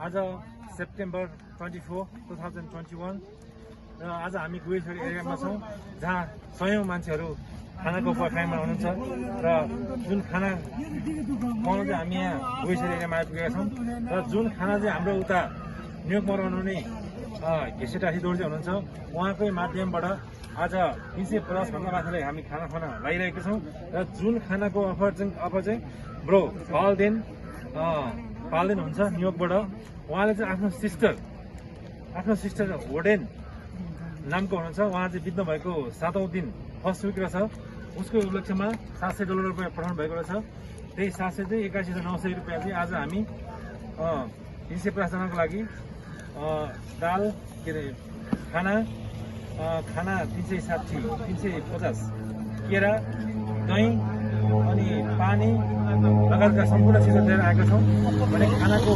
आज सेप्टेम्बर 24, 2021 र आज हामी गुहेश्वरी एरियामा छौँ जहाँ सयौं मान्छेहरू खानाको पर्खाइमा हुनुहुन्छ र जुन खाना खुवाउन चाहिँ हामी यहाँ गुहेश्वरी एरियामा आइपुगेका छौँ र जुन खाना चाहिँ हाम्रो उता न्युयोर्कमा रहनुहुने घिसेटासी दोर्जे हुनुहुन्छ उहाँकै माध्यमबाट आज 350 भन्दा माथिलाई हामी खाना खुवाउन लागिरहेका छौँ र जुन खानाको अफर चाहिँ ब्रो पाल्देन हुन्छ न्युयोर्कबाट उहाँले चाहिँ आफ्नो सिस्टर होडेन नामको हुनुहुन्छ उहाँ चाहिँ बित्नु भएको 7औं दिन फर्स्ट विक रहेछ उसको उपलक्ष्यमा $700 पठाउनु भएको रहेछ त्यही 700 चाहिँ 81,900 रुपियाँ चाहिँ आज हामी 350 जनाको लागि दाल के अरे खाना 360 350 केरा दही अनि पानी लगायतका सम्पूर्ण चिजहरू लिएर आएका छौँ भने खानाको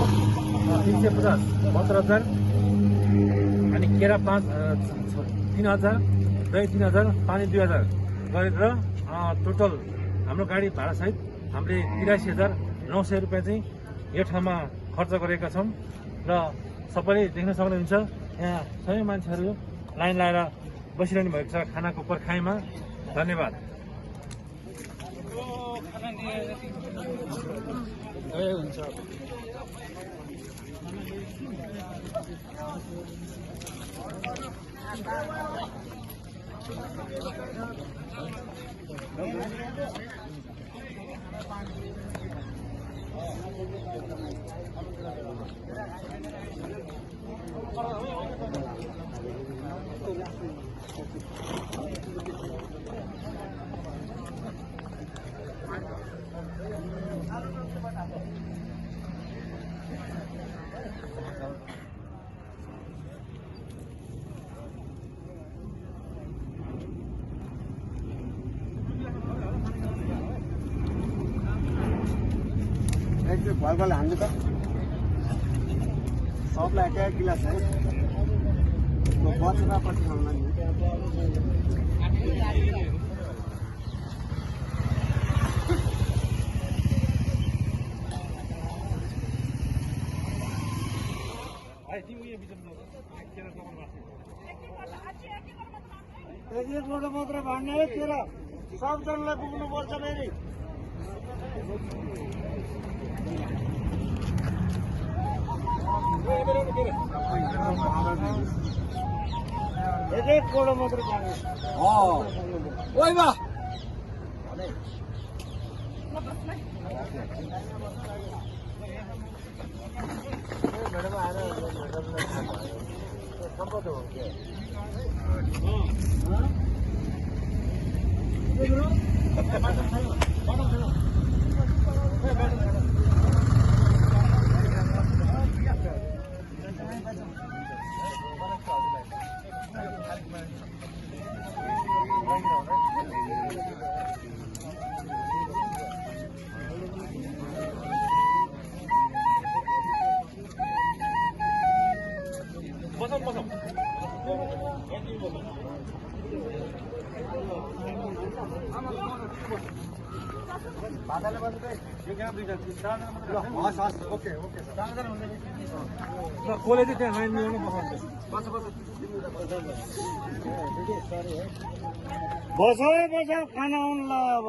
350 72,000 अनि केरा 3,000 दही 3,000 पानी 2,000 गरेर टोटल हाम्रो गाडी भाडा सहित हामीले 83,900 रुपियाँ चाहिँ यो ठाउँमा खर्च गरेका छौँ र सबैले देख्न सक्नुहुन्छ यहाँ सबै मान्छेहरू लाइन लगाएर बसिरहनु भएको छ खानाको पर्खाइमा धन्यवाद हुन्छ भल हान्नु त सबलाई एक गिलास है बचेर पछि खाउला नि एक लोटो मात्र भान्ने है तेरा सबजनालाई पुग्नु पर्छ फेरि एक कोडो मात्र पानी ओइ बा मैडम आएर सम्पत हो के कोले चाहिँ त्यहाँ लाइन मिलाउनु बस खाना आउनु ल अब